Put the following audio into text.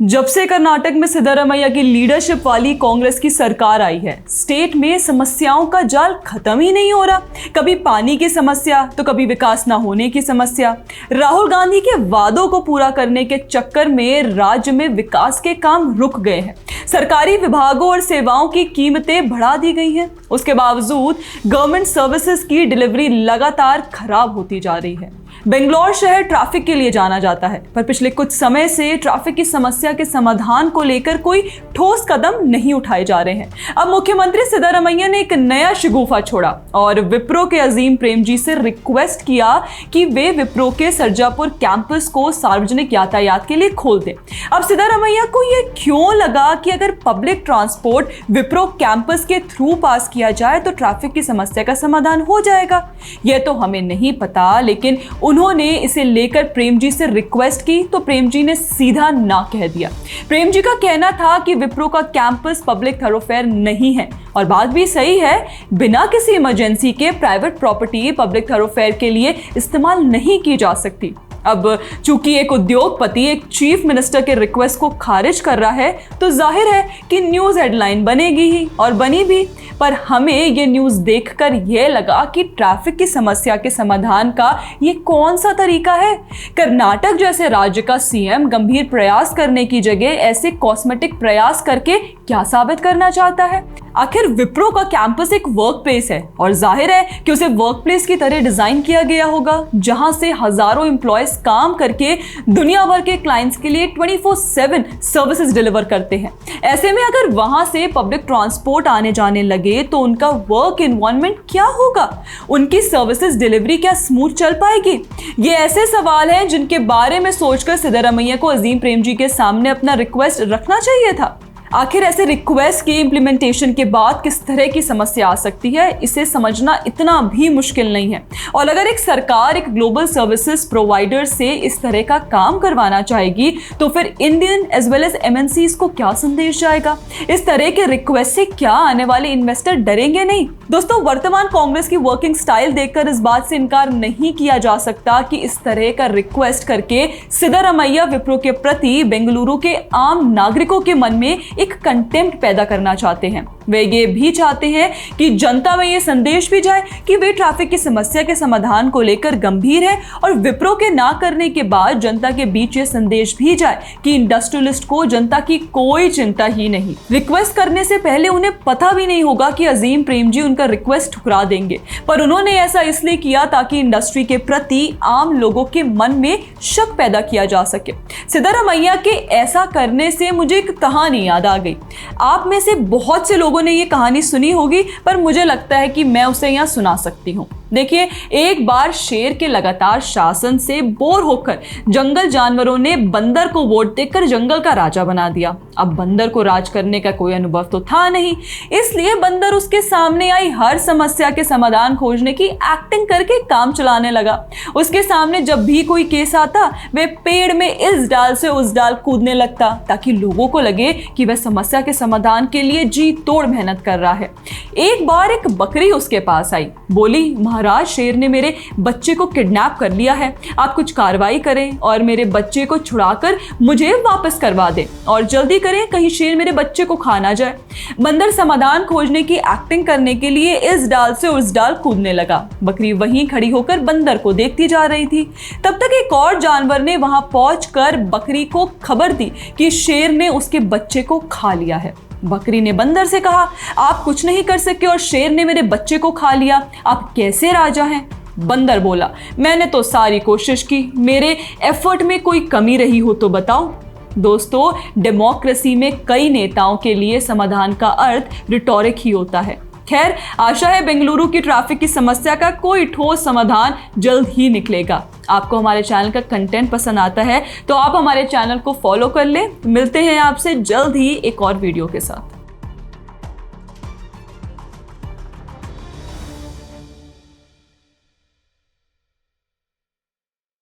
जब से कर्नाटक में सिद्धारमैया की लीडरशिप वाली कांग्रेस की सरकार आई है, स्टेट में समस्याओं का जाल खत्म ही नहीं हो रहा। कभी पानी की समस्या तो कभी विकास ना होने की समस्या। राहुल गांधी के वादों को पूरा करने के चक्कर में राज्य में विकास के काम रुक गए हैं। सरकारी विभागों और सेवाओं की कीमतें बढ़ा दी गई हैं। उसके बावजूद गवर्नमेंट सर्विसेज की डिलीवरी लगातार खराब होती जा रही है। बेंगलोर शहर ट्रैफिक के लिए जाना जाता है, पर पिछले कुछ समय से ट्रैफिक की समस्या के समाधान को लेकर कोई ठोस कदम नहीं उठाए जा रहे हैं। अब मुख्यमंत्री सिद्धारमैया ने एक नया शगुफा छोड़ा और विप्रो के अजीम प्रेमजी से रिक्वेस्ट किया कि वे विप्रो के सरजापुर कैंपस को सार्वजनिक यातायात के लिए खोल दें। अब सिद्धारमैया को यह क्यों लगा कि अगर पब्लिक ट्रांसपोर्ट विप्रो कैंपस के थ्रू पास किया जाए तो ट्रैफिक की समस्या का समाधान हो जाएगा, यह तो हमें नहीं पता। लेकिन उन्होंने इसे लेकर प्रेमजी से रिक्वेस्ट की तो प्रेमजी ने सीधा ना कह दिया। प्रेमजी का कहना था कि विप्रो का कैंपस पब्लिक थरोफेयर नहीं है, और बात भी सही है। बिना किसी इमरजेंसी के प्राइवेट प्रॉपर्टी पब्लिक थरोफेयर के लिए इस्तेमाल नहीं की जा सकती। अब चूंकि एक उद्योगपति एक चीफ मिनिस्टर के रिक्वेस्ट को खारिज कर रहा है, तो जाहिर है कि न्यूज़ हेडलाइन बनेगी ही, और बनी भी। पर हमें ये न्यूज़ देखकर यह लगा कि ट्रैफिक की समस्या के समाधान का ये कौन सा तरीका है। कर्नाटक जैसे राज्य का सीएम गंभीर प्रयास करने की जगह ऐसे कॉस्मेटिक प्रयास करके क्या साबित करना चाहता है। आखिर विप्रो का कैंपस एक वर्क प्लेस है, और जाहिर है कि उसे वर्क प्लेस की तरह डिजाइन किया गया होगा, जहां से हजारों एम्प्लॉयज काम करके दुनिया भर के क्लाइंट्स के लिए 24/7 सर्विसेज डिलीवर करते हैं। ऐसे में अगर वहां से पब्लिक ट्रांसपोर्ट आने जाने लगे तो उनका वर्क एनवायरनमेंट क्या होगा, उनकी सर्विसेज डिलीवरी क्या स्मूथ चल पाएगी। ये ऐसे सवाल हैं जिनके बारे में सोचकर सिद्धारमैया को अजीम प्रेमजी के सामने अपना रिक्वेस्ट रखना चाहिए था। आखिर ऐसे रिक्वेस्ट के इम्प्लीमेंटेशन के बाद किस तरह की समस्या आ सकती है, इसे समझना इतना भी मुश्किल नहीं है। और अगर एक सरकार एक ग्लोबल सर्विसेज प्रोवाइडर से इस तरह का काम करवाना चाहेगी तो फिर Indian as well as MNCs को क्या संदेश जाएगा। इस तरह के रिक्वेस्ट से क्या आने वाले इन्वेस्टर डरेंगे नहीं। दोस्तों, वर्तमान कांग्रेस की वर्किंग स्टाइल देखकर इस बात से इनकार नहीं किया जा सकता कि इस तरह का रिक्वेस्ट करके सिद्धारमैया विप्रो के प्रति बेंगलुरु के आम नागरिकों के मन में एक कंटेम्प्ट पैदा करना चाहते हैं। वे ये भी चाहते हैं कि जनता में ये संदेश भी जाए कि वे ट्रैफिक की समस्या के समाधान को लेकर गंभीर है, और विप्रो के ना करने के बाद जनता के बीच ये संदेश भी जाए कि इंडस्ट्रियलिस्ट को जनता की कोई चिंता ही नहीं। रिक्वेस्ट करने से पहले उन्हें पता भी नहीं होगा कि अजीम प्रेमजी उनका रिक्वेस्ट ठुकरा देंगे, पर उन्होंने ऐसा इसलिए किया ताकि इंडस्ट्री के प्रति आम लोगों के मन में शक पैदा किया जा सके। सिद्धारमैया के ऐसा करने से मुझे एक कहानी याद आ गई। आप में से बहुत से लोगों ने ये कहानी सुनी होगी, पर मुझे लगता है कि मैं उसे यहाँ सुना सकती हूँ। देखिए, एक बार शेर के लगातार शासन से बोर होकर जंगल जानवरों ने बंदर को वोट देकर जंगल का राजा बना दिया। अब बंदर को राज करने का कोई अनुभव तो था नहीं, इसलिए बंदर उसके सामने आई हर समस्या के समाधान खोजने की एक्टिंग करके काम चलाने लगा। उसके सामने जब भी कोई केस आता, वे पेड़ में इस डाल से उस डाल कूदने लगता ताकि लोगों को लगे कि वह समस्या के समाधान के लिए जी तोड़ मेहनत कर रहा है। एक बार एक बकरी उसके पास आई, बोली, महाराज, शेर ने मेरे बच्चे को किडनैप कर लिया है, आप कुछ कार्रवाई करें और मेरे बच्चे को छुड़ाकर मुझे वापस करवा दें, और जल्दी करें, कहीं शेर मेरे बच्चे को खा ना जाए। बंदर समाधान खोजने की एक्टिंग करने के लिए इस डाल से उस डाल कूदने लगा। बकरी वहीं खड़ी होकर बंदर को देखती जा रही थी। तब तक एक और जानवर ने वहां पहुंचकर बकरी को खबर दी कि शेर ने उसके बच्चे को खा लिया है। बकरी ने बंदर से कहा, आप कुछ नहीं कर सके और शेर ने मेरे बच्चे को खा लिया, आप कैसे राजा हैं? बंदर बोला, मैंने तो सारी कोशिश की, मेरे एफर्ट में कोई कमी रही हो तो बताओ। दोस्तों, डेमोक्रेसी में कई नेताओं के लिए समाधान का अर्थ रिटोरिक ही होता है। खैर, आशा है बेंगलुरु की ट्रैफिक की समस्या का कोई ठोस समाधान जल्द ही निकलेगा। आपको हमारे चैनल का कंटेंट पसंद आता है तो आप हमारे चैनल को फॉलो कर लें। मिलते हैं आपसे जल्द ही एक और वीडियो के साथ।